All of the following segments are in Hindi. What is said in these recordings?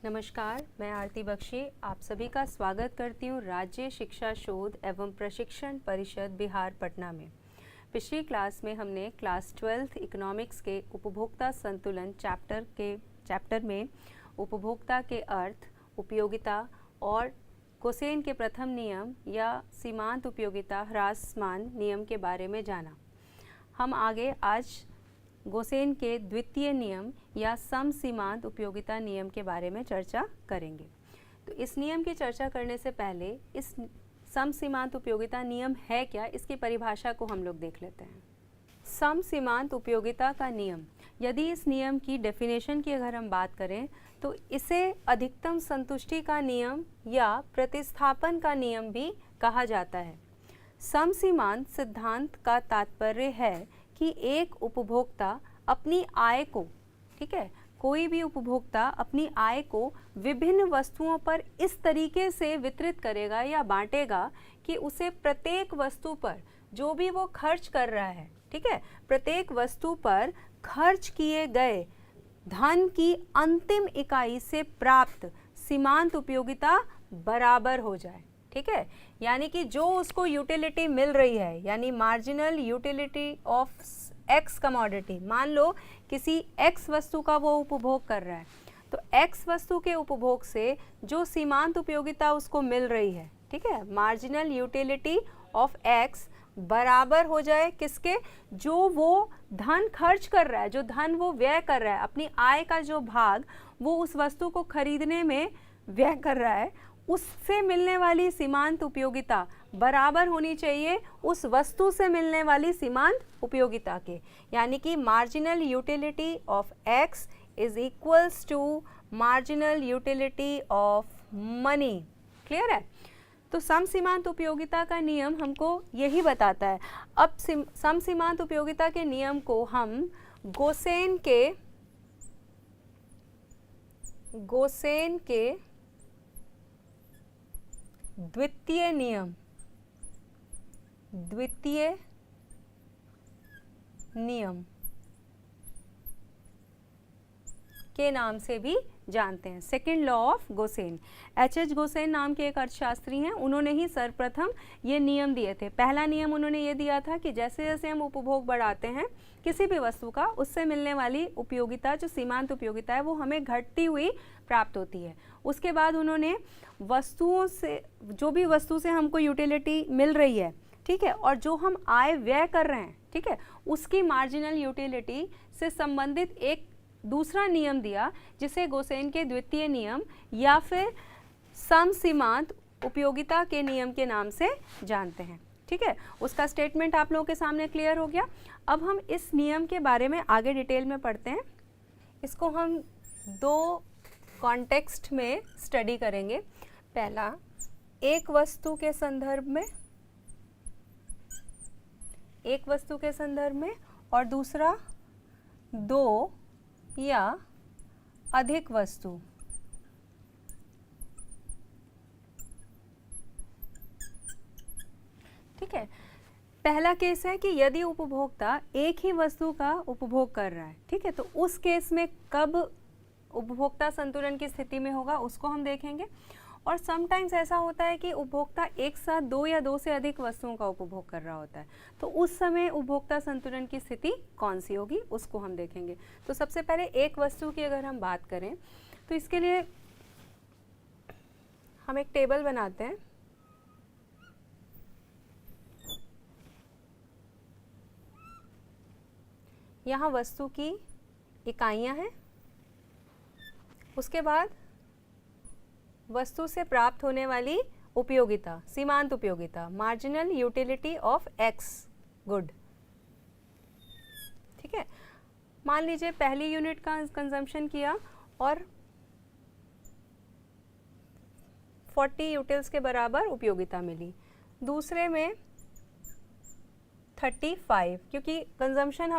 नमस्कार, मैं आरती बख्शी आप सभी का स्वागत करती हूँ राज्य शिक्षा शोध एवं प्रशिक्षण परिषद बिहार पटना में। पिछली क्लास में हमने क्लास 12th इकोनॉमिक्स के उपभोक्ता संतुलन चैप्टर में उपभोक्ता के अर्थ, उपयोगिता और गोसेन के प्रथम नियम या सीमांत उपयोगिता ह्रासमान नियम के बारे में जाना। हम आगे आज गोसेन के द्वितीय नियम या समसीमांत उपयोगिता नियम के बारे में चर्चा करेंगे। तो इस नियम की चर्चा करने से पहले इस समसीमांत उपयोगिता नियम है क्या, इसकी परिभाषा को हम लोग देख लेते हैं। समसीमांत उपयोगिता का नियम, यदि इस नियम की डेफिनेशन की अगर हम बात करें तो इसे अधिकतम संतुष्टि का नियम या प्रतिस्थापन का नियम भी कहा जाता है। समसीमांत सिद्धांत का तात्पर्य है कि एक उपभोक्ता अपनी आय को, ठीक है, कोई भी उपभोक्ता अपनी आय को विभिन्न वस्तुओं पर इस तरीके से वितरित करेगा या बांटेगा कि उसे प्रत्येक वस्तु पर जो भी वो खर्च कर रहा है, ठीक है, प्रत्येक वस्तु पर खर्च किए गए धन की अंतिम इकाई से प्राप्त सीमांत उपयोगिता बराबर हो जाए। ठीक है, यानी कि जो उसको यूटिलिटी मिल रही है, यानी marginal utility of x commodity, मान लो किसी एक्स वस्तु का वो उपभोग कर रहा है, तो एक्स वस्तु के उपभोग से जो सीमांत उपयोगिता उसको मिल रही है, ठीक है, मार्जिनल यूटिलिटी ऑफ एक्स बराबर हो जाए किसके, जो वो धन खर्च कर रहा है, जो धन वो व्यय कर रहा है, अपनी आय का जो भाग वो उस वस्तु को खरीदने में व्यय कर रहा है, उससे मिलने वाली सीमांत उपयोगिता बराबर होनी चाहिए उस वस्तु से मिलने वाली सीमांत उपयोगिता के, यानी कि marginal utility of X is equals to marginal utility of money. Clear है? तो समसीमांत उपयोगिता का नियम हमको यही बताता है। अब समसीमांत उपयोगिता के नियम को हम गोसेन के द्वितीय नियम के नाम से भी जानते हैं, second law of Gaussian. H.H. Gaussian नाम के एक अर्थशास्त्री हैं, उन्होंने ही सर्वप्रथम ये नियम दिए थे। पहला नियम उन्होंने ये दिया था कि जैसे जैसे हम उपभोग बढ़ाते हैं किसी भी वस्तु का, उससे मिलने वाली उपयोगिता, जो सीमांत उपयोगिता है, वो हमें घटती हुई प्राप्त होती है। उसके बाद उन्होंने वस्तुओं से, जो भी वस्तु से हमको यूटिलिटी मिल रही है, ठीक है, और जो हम आय व्यय कर रहे हैं, ठीक है, उसकी मार्जिनल यूटिलिटी से संबंधित एक दूसरा नियम दिया, जिसे गोसेन के द्वितीय नियम या फिर समसीमांत उपयोगिता के नियम के नाम से जानते हैं। ठीक है, उसका स्टेटमेंट आप लोगों के सामने क्लियर हो गया। अब हम इस नियम के बारे में आगे डिटेल में पढ़ते हैं। इसको हम दो कॉन्टेक्स्ट में स्टडी करेंगे। पहला, एक वस्तु के संदर्भ में और दूसरा दो या अधिक वस्तु। ठीक है, पहला केस है कि यदि उपभोक्ता एक ही वस्तु का उपभोग कर रहा है, ठीक है, तो उस केस में कब उपभोक्ता संतुलन की स्थिति में होगा उसको हम देखेंगे। और समटाइम्स ऐसा होता है कि उपभोक्ता एक साथ दो या दो से अधिक वस्तुओं का उपभोग कर रहा होता है, तो उस समय उपभोक्ता संतुलन की स्थिति कौन सी होगी उसको हम देखेंगे। तो सबसे पहले एक वस्तु की अगर हम बात करें तो इसके लिए हम एक टेबल बनाते हैं। यहाँ वस्तु की इकाइयाँ हैं, उसके बाद वस्तु से प्राप्त होने वाली उपयोगिता, सीमांत उपयोगिता, marginal utility of x good. ठीक है, मान लीजिए पहली यूनिट का कंजम्पशन किया और 40 यूटिल्स के बराबर उपयोगिता मिली, दूसरे में 35, क्योंकि कंजम्पशन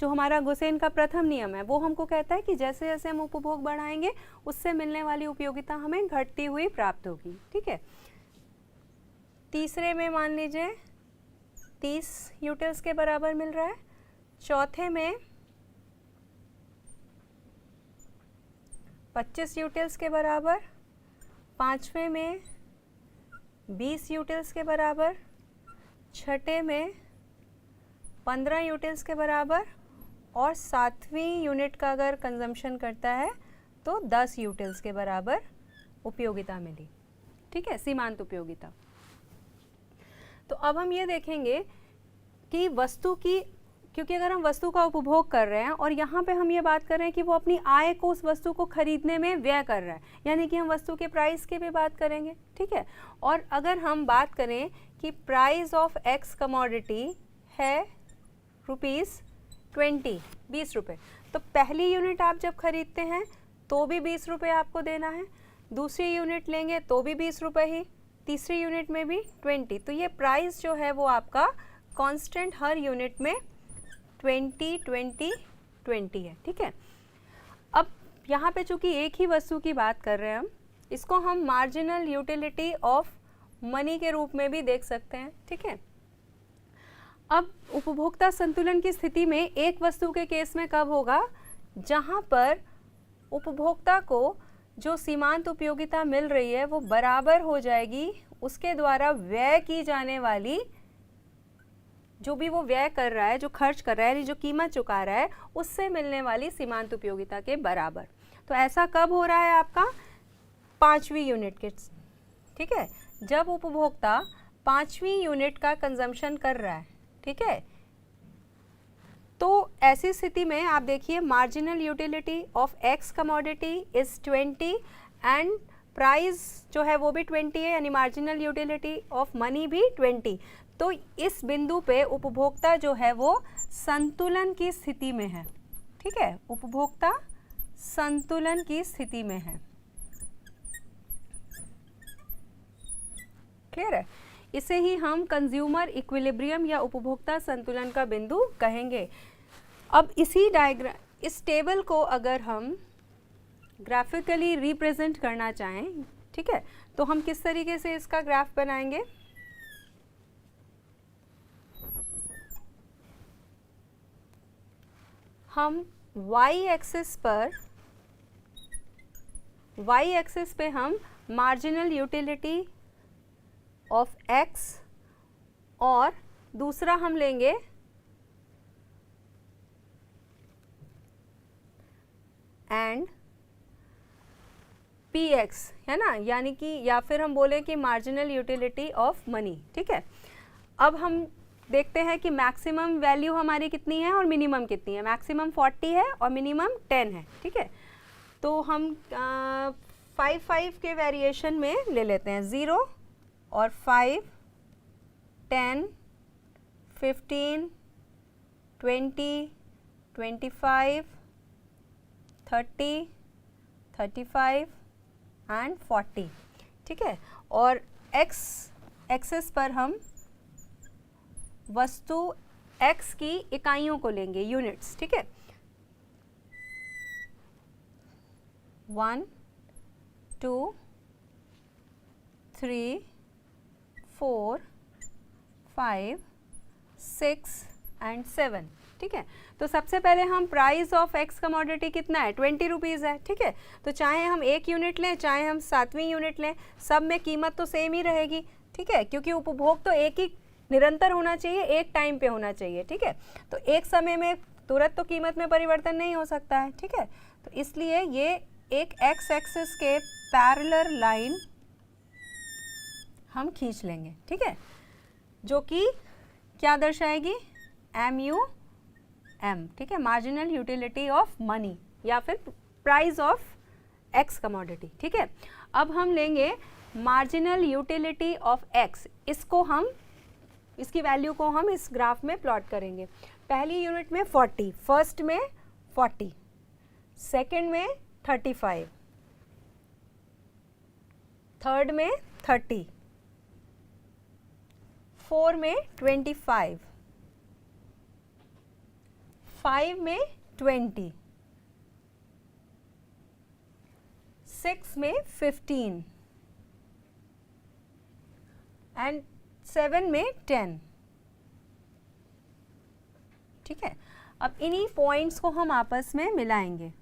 हमारा गोसेन का प्रथम नियम है, वो हमको कहता है कि जैसे जैसे हम उपभोग बढ़ाएंगे उससे मिलने वाली उपयोगिता हमें घटती हुई प्राप्त होगी। ठीक है, तीसरे में मान लीजिए 30 यूटिल्स के बराबर मिल रहा है, चौथे में 25 यूटिल्स के बराबर, पाँचवें में 20 यूटिल्स के बराबर, छठे में 15 यूटिल्स के बराबर और सातवीं यूनिट का अगर कंजम्पशन करता है तो 10 यूटिल्स के बराबर उपयोगिता मिली। ठीक है, सीमांत उपयोगिता। तो अब हम ये देखेंगे कि वस्तु की, क्योंकि अगर हम वस्तु का उपभोग कर रहे हैं और यहाँ पे हम ये बात कर रहे हैं कि वो अपनी आय को उस वस्तु को खरीदने में व्यय कर रहा है, यानी कि हम वस्तु के प्राइस की भी बात करेंगे। ठीक है, और अगर हम बात करें कि प्राइस ऑफ एक्स कमोडिटी है ₹20, 20 रुपये, तो पहली यूनिट आप जब खरीदते हैं तो भी 20 रुपये आपको देना है, दूसरी यूनिट लेंगे तो भी 20 रुपये ही, तीसरी यूनिट में भी 20। तो ये प्राइस जो है वो आपका कांस्टेंट हर यूनिट में 20, 20, 20 है। ठीक है, अब यहाँ पे चूँकि एक ही वस्तु की बात कर रहे हैं हम, इसको हम मार्जिनल यूटिलिटी ऑफ मनी के रूप में भी देख सकते हैं। ठीक है, अब उपभोक्ता संतुलन की स्थिति में एक वस्तु के केस में कब होगा, जहाँ पर उपभोक्ता को जो सीमांत उपयोगिता मिल रही है वो बराबर हो जाएगी उसके द्वारा व्यय की जाने वाली, जो भी वो व्यय कर रहा है, जो खर्च कर रहा है, जो कीमत चुका रहा है, उससे मिलने वाली सीमांत उपयोगिता के बराबर। तो ऐसा कब हो रहा है आपका, पाँचवीं यूनिट के, ठीक है, जब उपभोक्ता पाँचवीं यूनिट का कंजम्पशन कर रहा है। ठीक है, तो ऐसी स्थिति में आप देखिए marginal utility of x commodity is 20 and price जो है वो भी 20 है, यानी मार्जिनल यूटिलिटी ऑफ मनी भी 20। तो इस बिंदु पे उपभोक्ता जो है वो संतुलन की स्थिति में है। ठीक है, उपभोक्ता संतुलन की स्थिति में है। क्लियर है, इसे ही हम कंज्यूमर इक्विलिब्रियम या उपभोक्ता संतुलन का बिंदु कहेंगे। अब इसी डायग्राम, इस टेबल को अगर हम ग्राफिकली रिप्रेजेंट करना चाहें, ठीक है, तो हम किस तरीके से इसका ग्राफ बनाएंगे, हम y एक्सिस पे हम मार्जिनल यूटिलिटी ऑफ x और दूसरा हम लेंगे एंड px, है ना, यानी कि या फिर हम बोले कि मार्जिनल यूटिलिटी ऑफ मनी। ठीक है, अब हम देखते हैं कि मैक्सिमम वैल्यू हमारी कितनी है और मिनिमम कितनी है। मैक्सिमम 40 है और मिनिमम 10 है। ठीक है, तो हम 5 के वेरिएशन में ले लेते हैं, 0 और 5, 10, 15, 20, 25, 30, 35 एंड 40। ठीक है, और x एक्सिस पर हम वस्तु x की इकाइयों को लेंगे, यूनिट्स। ठीक है, 1, 2, 3, 4, 5, 6 एंड 7। ठीक है, तो सबसे पहले हम प्राइस ऑफ एक्स कमोडिटी कितना है, 20 रुपीज़ है। ठीक है, तो चाहे हम एक यूनिट लें चाहे हम सातवीं यूनिट लें, सब में कीमत तो सेम ही रहेगी। ठीक है, क्योंकि उपभोग तो एक ही निरंतर होना चाहिए, एक टाइम पे होना चाहिए। ठीक है, तो एक समय में तुरंत तो कीमत में परिवर्तन नहीं हो सकता है। ठीक है, तो इसलिए ये एक एक्स एक्सिस के पैरेलल लाइन हम खींच लेंगे। ठीक है, जो कि क्या दर्शाएगी, MUM। ठीक है, मार्जिनल यूटिलिटी ऑफ मनी या फिर प्राइस ऑफ एक्स कमोडिटी। ठीक है, अब हम लेंगे मार्जिनल यूटिलिटी ऑफ एक्स, इसको हम, इसकी वैल्यू को हम इस ग्राफ में प्लॉट करेंगे। पहली यूनिट में 40, फर्स्ट में 40, सेकंड में 35, थर्ड में 30, 4 में 25, 5 में 20, 6 में 15 एंड 7 में 10। ठीक है, अब इन्हीं पॉइंट्स को हम आपस में मिलाएंगे।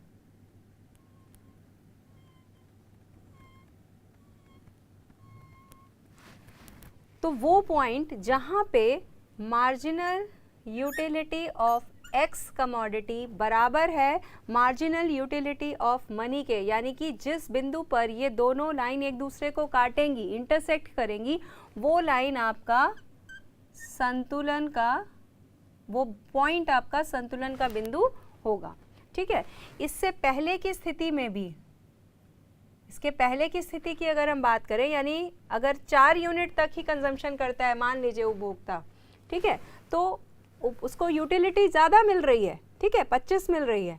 तो वो पॉइंट जहाँ पे marginal utility of x commodity बराबर है मार्जिनल यूटिलिटी ऑफ मनी के, यानी कि जिस बिंदु पर ये दोनों लाइन एक दूसरे को काटेंगी, इंटरसेक्ट करेंगी, वो लाइन आपका संतुलन का, वो पॉइंट आपका संतुलन का बिंदु होगा। ठीक है, इससे पहले की स्थिति में भी, इसके पहले की स्थिति की अगर हम बात करें, यानी अगर 4 यूनिट तक ही कंजम्पशन करता है मान लीजिए उपभोक्ता, ठीक है, तो उसको यूटिलिटी ज़्यादा मिल रही है, ठीक है, 25 मिल रही है,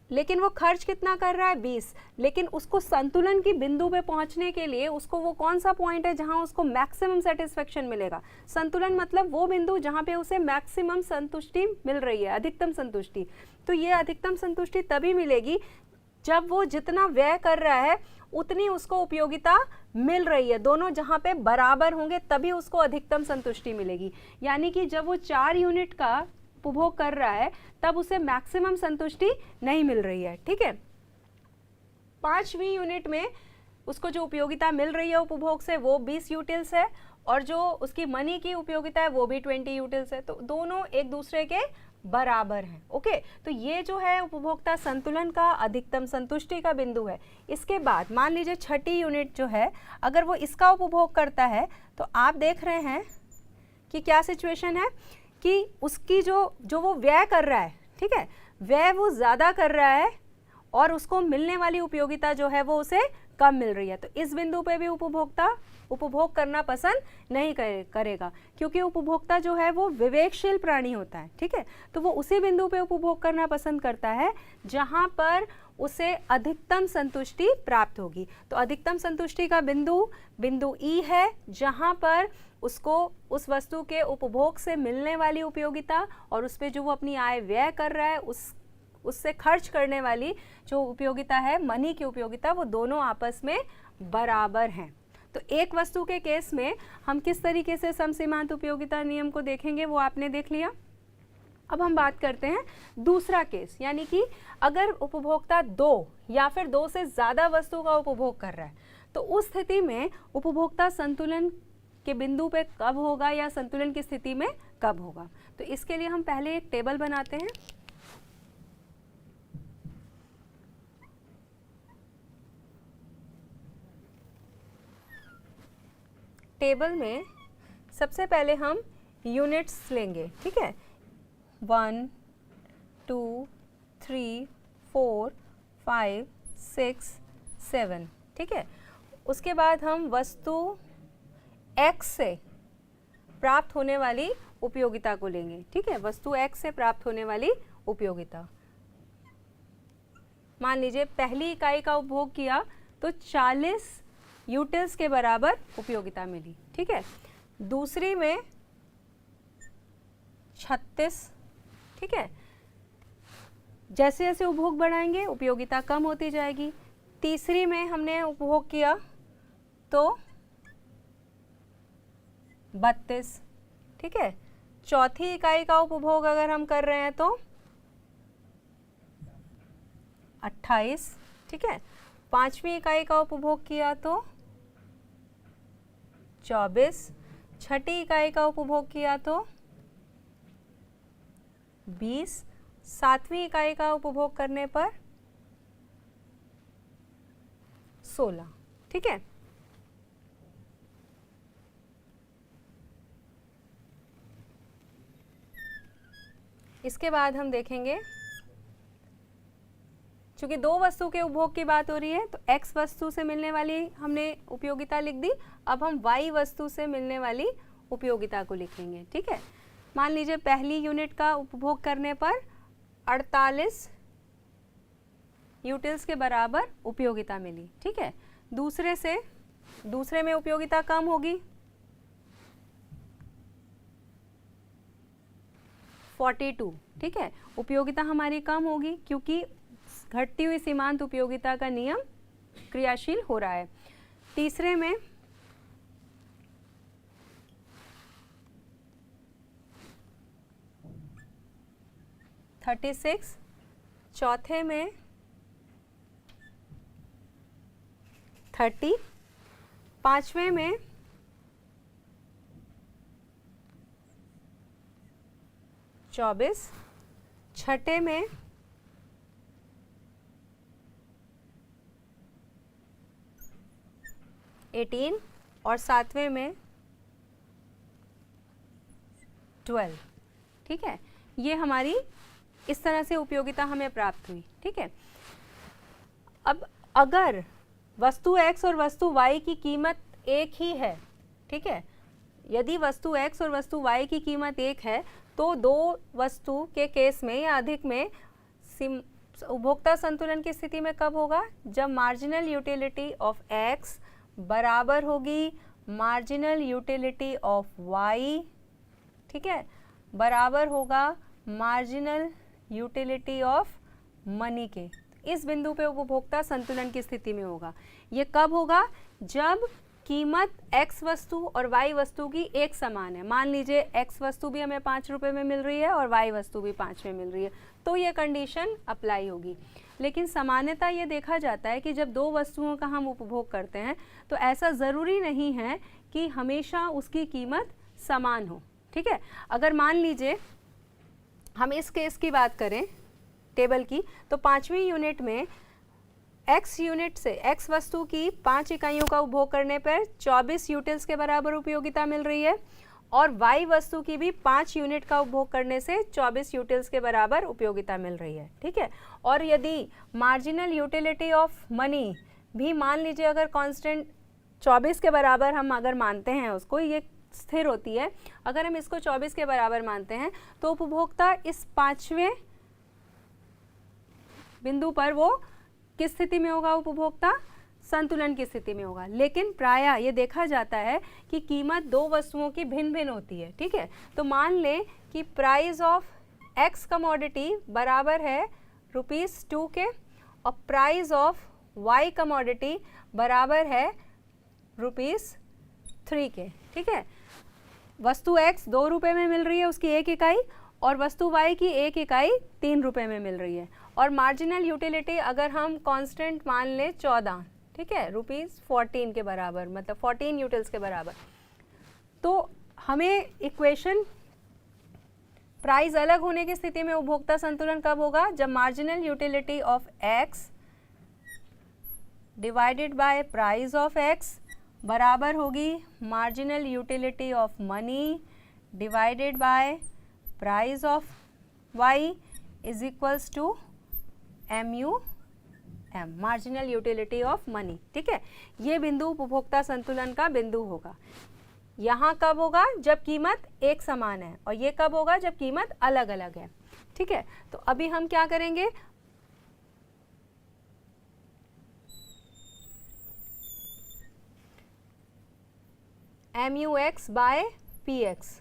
लेकिन वो खर्च कितना कर रहा है 20, लेकिन उसको संतुलन की बिंदु पे पहुंचने के लिए उसको वो कौन सा पॉइंट है जहां उसको मैक्सिमम सेटिस्फेक्शन मिलेगा। संतुलन मतलब वो बिंदु जहां पे उसे मैक्सिमम संतुष्टि मिल रही है, अधिकतम संतुष्टि। तो ये अधिकतम संतुष्टि तभी मिलेगी जब वो जितना व्यय कर रहा है उतनी उसको उपयोगिता मिल रही है, दोनों जहाँ पे बराबर होंगे तभी उसको अधिकतम संतुष्टि मिलेगी। यानी कि जब वो 4 यूनिट का उपभोग कर रहा है तब उसे मैक्सिमम संतुष्टि नहीं मिल रही है। ठीक है, 5वीं यूनिट में उसको जो उपयोगिता मिल रही है उपभोग से वो 20 यूटिल्स है, और जो उसकी मनी की उपयोगिता है वो भी 20 यूटिल्स है, तो दोनों एक दूसरे के बराबर हैं। ओके, तो ये जो है उपभोक्ता संतुलन का अधिकतम संतुष्टि का बिंदु है। इसके बाद मान लीजिए 6ठी यूनिट जो है अगर वो इसका उपभोग करता है तो आप देख रहे हैं कि क्या सिचुएशन है कि उसकी जो वो व्यय कर रहा है, ठीक है, व्यय वो ज़्यादा कर रहा है और उसको मिलने वाली उपयोगिता जो है वो उसे कम मिल रही है। तो इस बिंदु पे भी उपभोक्ता उपभोग करना पसंद नहीं करेगा, क्योंकि उपभोक्ता जो है वो विवेकशील प्राणी होता है। ठीक है, तो वो उसी बिंदु पे उपभोग करना पसंद करता है जहां पर उसे अधिकतम संतुष्टि प्राप्त होगी। तो अधिकतम संतुष्टि का बिंदु ई है, जहां पर उसको उस वस्तु के उपभोग से मिलने वाली उपयोगिता और उस पर जो वो अपनी आय व्यय कर रहा है उससे खर्च करने वाली जो उपयोगिता है, मनी की उपयोगिता, वो दोनों आपस में बराबर हैं। तो एक वस्तु के केस में हम किस तरीके से समसीमांत उपयोगिता नियम को देखेंगे वो आपने देख लिया। अब हम बात करते हैं दूसरा केस, यानी कि अगर उपभोक्ता 2 या फिर 2 से ज़्यादा वस्तु का उपभोग कर रहा है, तो उस स्थिति में उपभोक्ता संतुलन के बिंदु पे कब होगा या संतुलन की स्थिति में कब होगा। तो इसके लिए हम पहले एक टेबल बनाते हैं। टेबल में सबसे पहले हम यूनिट्स लेंगे। ठीक है, 1 2 3 4 5 6 7। ठीक है, उसके बाद हम वस्तु X से प्राप्त होने वाली उपयोगिता को लेंगे। ठीक है, वस्तु X से प्राप्त होने वाली उपयोगिता, मान लीजिए पहली इकाई का उपभोग किया तो 40 यूटिल्स के बराबर उपयोगिता मिली। ठीक है, दूसरी में 36। ठीक है, जैसे जैसे उपभोग बढ़ाएंगे उपयोगिता कम होती जाएगी। तीसरी में हमने उपभोग किया तो 32। ठीक है, चौथी इकाई का उपभोग अगर हम कर रहे हैं तो 28। ठीक है, 5वीं इकाई का उपभोग किया तो 24। 6ठी इकाई का उपभोग किया तो 20। 7वीं इकाई का उपभोग करने पर 16। ठीक है, इसके बाद हम देखेंगे, चूंकि 2 वस्तु के उपभोग की बात हो रही है तो X वस्तु से मिलने वाली हमने उपयोगिता लिख दी। अब हम Y वस्तु से मिलने वाली उपयोगिता को लिखेंगे। ठीक है, मान लीजिए पहली यूनिट का उपभोग करने पर 48 यूटिल्स के बराबर उपयोगिता मिली। ठीक है, दूसरे में उपयोगिता कम होगी, 42। ठीक है, उपयोगिता हमारी कम होगी क्योंकि घटती हुई सीमांत उपयोगिता का नियम क्रियाशील हो रहा है। तीसरे में 36, चौथे में 30, 5वें में 24, छठे में 18 और सातवें में 12। ठीक है, ये हमारी इस तरह से उपयोगिता हमें प्राप्त हुई। ठीक है, अब अगर वस्तु x और वस्तु y की कीमत एक ही है, ठीक है, यदि वस्तु x और वस्तु y की कीमत एक है तो दो वस्तु के केस में या अधिक में उपभोक्ता संतुलन की स्थिति में कब होगा? जब मार्जिनल यूटिलिटी ऑफ x बराबर होगी मार्जिनल यूटिलिटी ऑफ y, ठीक है, बराबर होगा मार्जिनल यूटिलिटी ऑफ मनी के। इस बिंदु पे उपभोक्ता संतुलन की स्थिति में होगा। ये कब होगा? जब कीमत x वस्तु और y वस्तु की एक समान है। मान लीजिए x वस्तु भी हमें 5 रुपये में मिल रही है और y वस्तु भी 5 में मिल रही है, तो ये कंडीशन अप्लाई होगी। लेकिन सामान्यतः ये देखा जाता है कि जब दो वस्तुओं का हम उपभोग करते हैं तो ऐसा ज़रूरी नहीं है कि हमेशा उसकी कीमत समान हो। ठीक है, अगर मान लीजिए हम इस केस की बात करें टेबल की, तो 5वीं यूनिट में x यूनिट से x वस्तु की 5 इकाइयों का उपभोग करने पर 24 यूटिल्स के बराबर उपयोगिता मिल रही है और y वस्तु की भी 5 यूनिट का उपभोग करने से 24 यूटिल्स के बराबर उपयोगिता मिल रही है। ठीक है, और यदि मार्जिनल यूटिलिटी ऑफ मनी भी मान लीजिए अगर कांस्टेंट 24 के बराबर हम अगर मानते हैं उसको, ये स्थिर होती है, अगर हम इसको 24 के बराबर मानते हैं तो उपभोक्ता इस 5वें बिंदु पर वो किस स्थिति में होगा? उपभोक्ता संतुलन की स्थिति में होगा। लेकिन प्रायः ये देखा जाता है कि कीमत दो वस्तुओं की भिन्न भिन्न होती है। ठीक है, तो मान लें कि प्राइस ऑफ x कमोडिटी बराबर है ₹2 के और प्राइस ऑफ y कमोडिटी बराबर है ₹3 के। ठीक है, वस्तु x 2 रुपये में मिल रही है उसकी एक इकाई और वस्तु y की एक इकाई 3 रुपये में मिल रही है और मार्जिनल यूटिलिटी अगर हम कांस्टेंट मान लें 14, ठीक है, ₹14 के बराबर, मतलब 14 यूटिल्स के बराबर, तो हमें इक्वेशन प्राइस अलग होने की स्थिति में उपभोक्ता संतुलन कब होगा? जब marginal utility of x divided by price of x बराबर होगी marginal utility of money divided by price of y is equals to MUM, marginal utility of money. ठीक है, ये बिंदु उपभोक्ता संतुलन का बिंदु होगा। यहाँ कब होगा? जब कीमत एक समान है, और ये कब होगा? जब कीमत अलग अलग है। ठीक है, तो अभी हम क्या करेंगे? MUX बाय PX,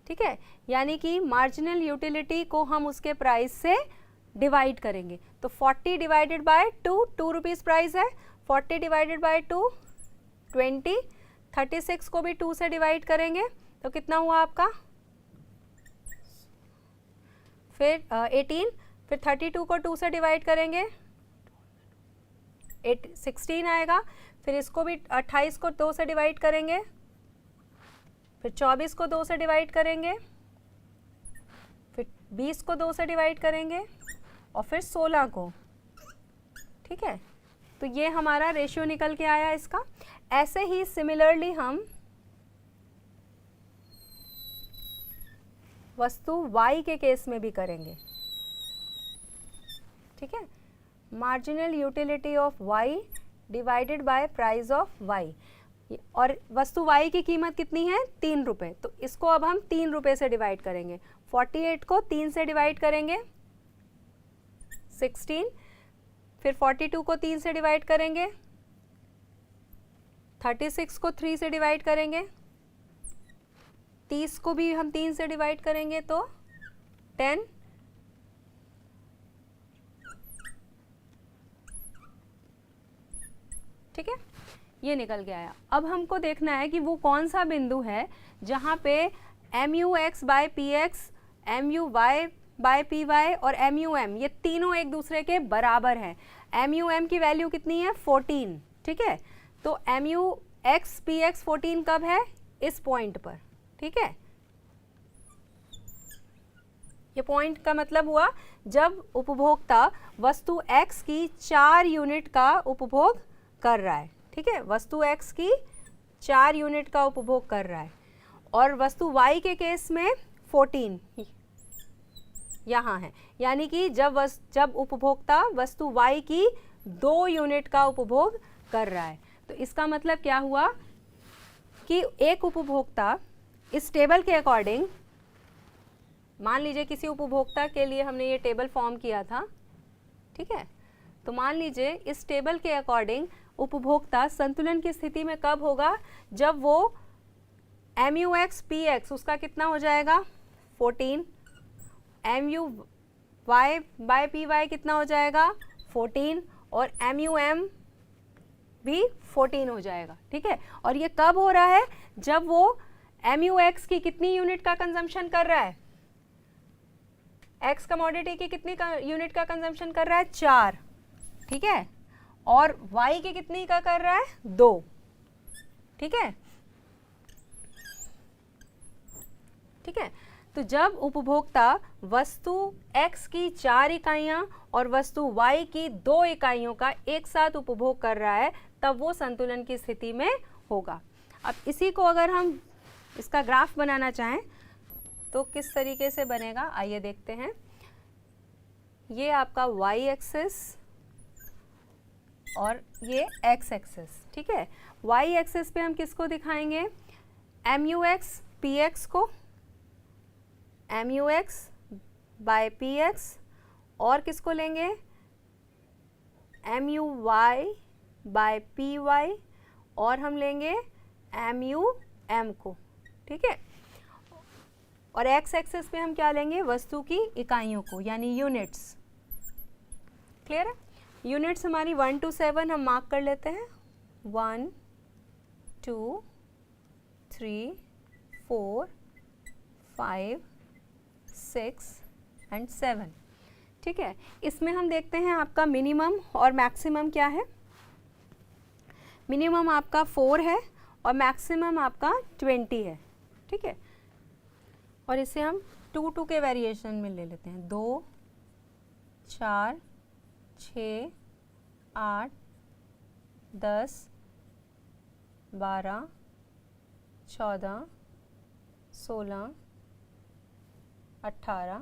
ठीक है, यानी कि मार्जिनल यूटिलिटी को हम उसके प्राइस से डिवाइड करेंगे। तो 40 डिवाइडेड बाय 2 रुपीज़ प्राइस है, 40 डिवाइडेड बाय 2 20, 36 को भी 2 से डिवाइड करेंगे तो कितना हुआ आपका? फिर 18, फिर 32 को 2 से डिवाइड करेंगे 16 आएगा, फिर इसको भी 28 को 2 से डिवाइड करेंगे, फिर 24 को 2 से डिवाइड करेंगे, फिर 20 को 2 से डिवाइड करेंगे और फिर 16 को। ठीक है, तो ये हमारा रेशियो निकल के आया इसका। ऐसे ही सिमिलरली हम वस्तु y के केस में भी करेंगे। ठीक है, marginal utility of y divided by price of y, और वस्तु y की कीमत कितनी है? 3 रुपये, तो इसको अब हम 3 रुपये से डिवाइड करेंगे। 48 को 3 से डिवाइड करेंगे 16, फिर 42 को 3 से डिवाइड करेंगे 36 को 3 से डिवाइड करेंगे, 30 को भी हम 3 से डिवाइड करेंगे तो 10, ठीक है, ये निकल के आया। अब हमको देखना है कि वो कौन सा बिंदु है जहाँ पे MUX by PX, MUY by PY और MUM ये तीनों एक दूसरे के बराबर हैं। MUM की वैल्यू कितनी है? 14। ठीक है, तो MUX PX 14 कब है? इस पॉइंट पर। ठीक है, ये पॉइंट का मतलब हुआ जब उपभोक्ता वस्तु X की 4 यूनिट का उपभोग कर रहा है, ठीक है, वस्तु X की 4 यूनिट का उपभोग कर रहा है, और वस्तु Y के केस में 14 यहाँ है, यानी कि जब उपभोक्ता वस्तु Y की 2 यूनिट का उपभोग कर रहा है। तो इसका मतलब क्या हुआ कि एक उपभोक्ता इस टेबल के अकॉर्डिंग, मान लीजिए किसी उपभोक्ता के लिए हमने ये टेबल फॉर्म किया था, ठीक है, तो मान लीजिए इस टेबल के अकॉर्डिंग उपभोक्ता संतुलन की स्थिति में कब होगा, जब वो MUX PX उसका कितना हो जाएगा 14, MUY बाय PY कितना हो जाएगा 14, और MUM भी 14 हो जाएगा, ठीक है। और ये कब हो रहा है, जब वो MUX की कितनी यूनिट का कंजम्पशन कर रहा है, X कमोडिटी की कितनी यूनिट का कंजम्पशन कर रहा है 4, ठीक है, और Y की कितनी का कर रहा है 2, ठीक है, ठीक है। तो जब उपभोक्ता वस्तु X की 4 इकाइयां और वस्तु Y की 2 इकाइयों का एक साथ उपभोग कर रहा है, तब वो संतुलन की स्थिति में होगा। अब इसी को अगर हम इसका ग्राफ बनाना चाहें तो किस तरीके से बनेगा, आइए देखते हैं। ये आपका Y एक्सिस और ये X एक्सिस, ठीक है। Y एक्सिस पे हम किसको दिखाएंगे, MUX PX को, MUX बाय PX, और किसको लेंगे MUY बाय PY, और हम लेंगे MUM को, ठीक है। और X एक्सिस पे हम क्या लेंगे, वस्तु की इकाइयों को, यानी यूनिट्स। क्लियर है, यूनिट्स हमारी 1 to 7 हम मार्क कर लेते हैं, 1 2 3 4 5 6 एंड 7, ठीक है। इसमें हम देखते हैं आपका मिनिमम और मैक्सिमम क्या है। मिनिमम आपका 4 है और मैक्सिमम आपका 20 है, ठीक है। और इसे हम 2 के वेरिएशन में ले लेते हैं, 2 4 6 8 10 12 14 16 18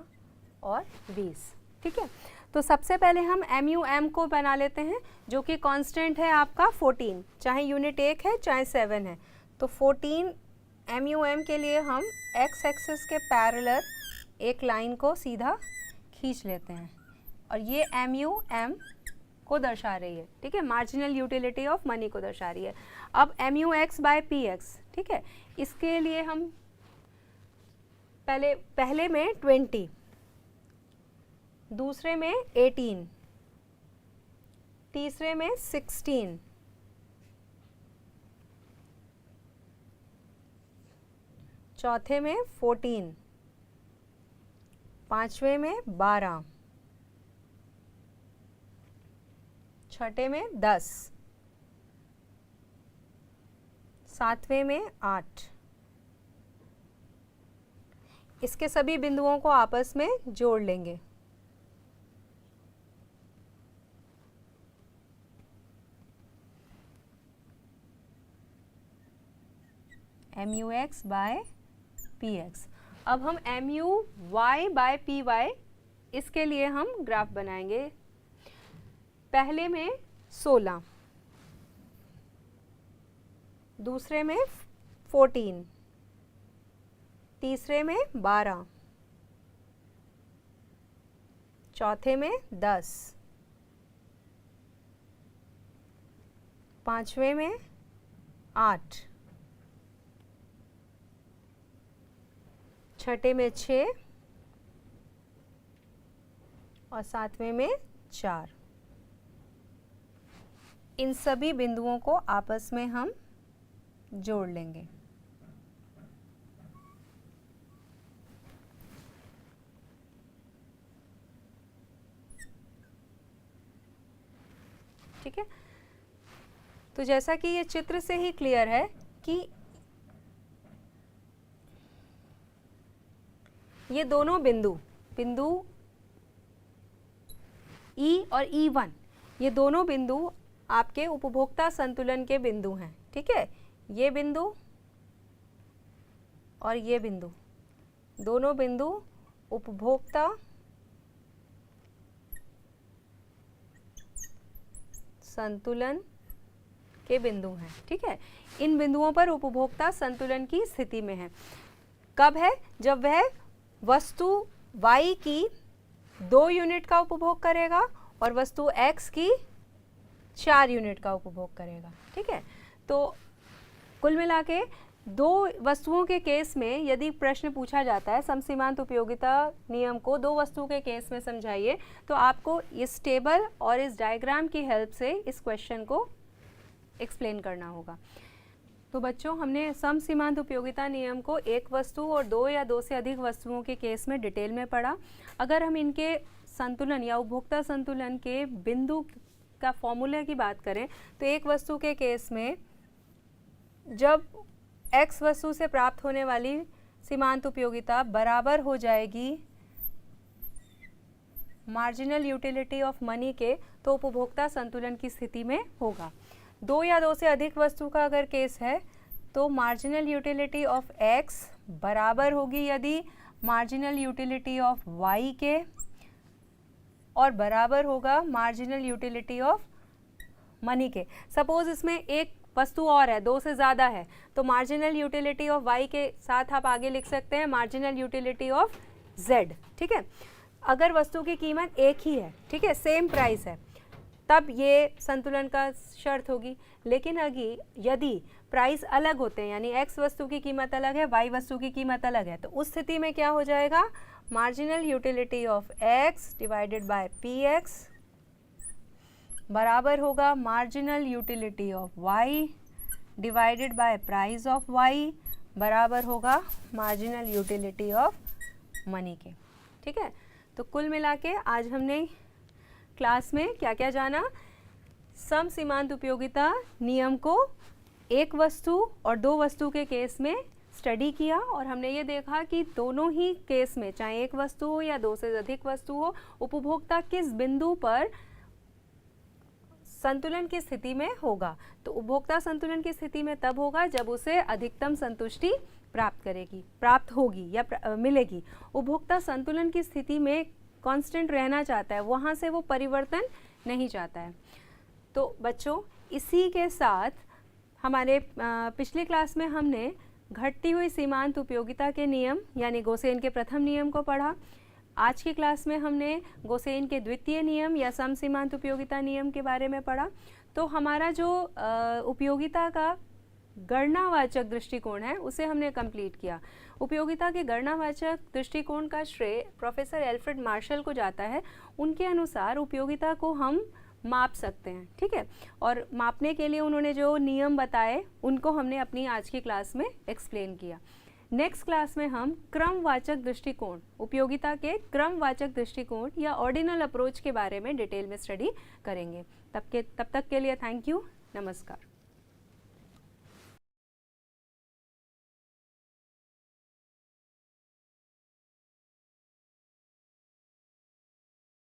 और 20, ठीक है। तो सबसे पहले हम MUM को बना लेते हैं, जो कि कांस्टेंट है आपका 14, चाहे यूनिट 1 है चाहे 7 है। तो 14 MUM के लिए हम X एक्सिस के पैरेलल एक लाइन को सीधा खींच लेते हैं, और ये MUM को दर्शा रही है, ठीक है, मार्जिनल यूटिलिटी ऑफ मनी को दर्शा रही है। अब MUX बाय PX, ठीक है, इसके लिए हम पहले में 20, दूसरे में 18, तीसरे में 16, चौथे में 14, पांचवें में 12, छठे में 10, सातवें में 8। इसके सभी बिंदुओं को आपस में जोड़ लेंगे। MUX by PX। अब हम MUY बाय PY, इसके लिए हम ग्राफ बनाएंगे। पहले में 16, दूसरे में 14, तीसरे में 12, चौथे में 10, पांचवें में 8, छठे में 6 और सातवें में 4। इन सभी बिंदुओं को आपस में हम जोड़ लेंगे। ठीक है, तो जैसा कि ये चित्र से ही क्लियर है कि ये दोनों बिंदु बिंदु E और E1, ये दोनों बिंदु आपके उपभोक्ता संतुलन के बिंदु हैं, ठीक है। ये बिंदु और ये बिंदु, दोनों बिंदु उपभोक्ता संतुलन के बिंदु हैं, ठीक है। इन बिंदुओं पर उपभोक्ता संतुलन की स्थिति में है। कब है? जब वह वस्तु Y की 2 यूनिट का उपभोग करेगा और वस्तु X की 4 यूनिट का उपभोग करेगा, ठीक है। तो कुल मिला के 2 वस्तुओं के केस में यदि प्रश्न पूछा जाता है समसीमांत उपयोगिता नियम को 2 वस्तुओं के केस में समझाइए, तो आपको इस टेबल और इस डायग्राम की हेल्प से इस क्वेश्चन को एक्सप्लेन करना होगा। तो बच्चों, हमने समसीमांत उपयोगिता नियम को एक वस्तु और 2 या 2 से अधिक वस्तुओं के केस में डिटेल में पढ़ा। अगर हम इनके संतुलन या उपभोक्ता संतुलन के बिंदु का फॉर्मूले की बात करें तो एक वस्तु के केस में जब X वस्तु से प्राप्त होने वाली सीमांत उपयोगिता बराबर हो जाएगी मार्जिनल यूटिलिटी ऑफ मनी के, तो उपभोक्ता संतुलन की स्थिति में होगा। 2 या 2 से अधिक वस्तु का अगर केस है तो मार्जिनल यूटिलिटी ऑफ X बराबर होगी यदि मार्जिनल यूटिलिटी ऑफ Y के, और बराबर होगा मार्जिनल यूटिलिटी ऑफ मनी के। सपोज इसमें एक वस्तु और है, 2 से ज़्यादा है, तो मार्जिनल यूटिलिटी ऑफ Y के साथ आप आगे लिख सकते हैं मार्जिनल यूटिलिटी ऑफ Z, ठीक है। अगर वस्तु की कीमत एक ही है, ठीक है, सेम प्राइस है, तब ये संतुलन का शर्त होगी। लेकिन यदि प्राइस अलग होते हैं, यानी X वस्तु की कीमत अलग है, Y वस्तु की कीमत अलग है, तो उस स्थिति में क्या हो जाएगा? Marginal utility of X divided bye PX बराबर होगा marginal utility of Y divided by price of Y बराबर होगा मार्जिनल यूटिलिटी ऑफ मनी के, ठीक है। तो कुल मिला के आज हमने क्लास में क्या क्या जाना? समसीमांत उपयोगिता नियम को एक वस्तु और 2 वस्तु के केस में स्टडी किया, और हमने ये देखा कि दोनों ही केस में, चाहे एक वस्तु हो या 2 से अधिक वस्तु हो, उपभोक्ता किस बिंदु पर संतुलन की स्थिति में होगा। तो उपभोक्ता संतुलन की स्थिति में तब होगा जब उसे अधिकतम संतुष्टि प्राप्त होगी या मिलेगी। उपभोक्ता संतुलन की स्थिति में कांस्टेंट रहना चाहता है, वहाँ से वो परिवर्तन नहीं चाहता है। तो बच्चों, इसी के साथ हमारे पिछली क्लास में हमने घटती हुई सीमांत उपयोगिता के नियम यानी गोसेन के प्रथम नियम को पढ़ा। आज की क्लास में हमने गोसेन के द्वितीय नियम या समसीमांत उपयोगिता नियम के बारे में पढ़ा। तो हमारा जो उपयोगिता का गणनावाचक दृष्टिकोण है उसे हमने कंप्लीट किया। उपयोगिता के गणनावाचक दृष्टिकोण का श्रेय प्रोफेसर एल्फ्रेड मार्शल को जाता है। उनके अनुसार उपयोगिता को हम माप सकते हैं, ठीक है, और मापने के लिए उन्होंने जो नियम बताए उनको हमने अपनी आज की क्लास में एक्सप्लेन किया। नेक्स्ट क्लास में हम क्रमवाचक दृष्टिकोण, उपयोगिता के क्रमवाचक दृष्टिकोण या ऑर्डिनल अप्रोच के बारे में डिटेल में स्टडी करेंगे। तब तक के लिए थैंक यू, नमस्कार।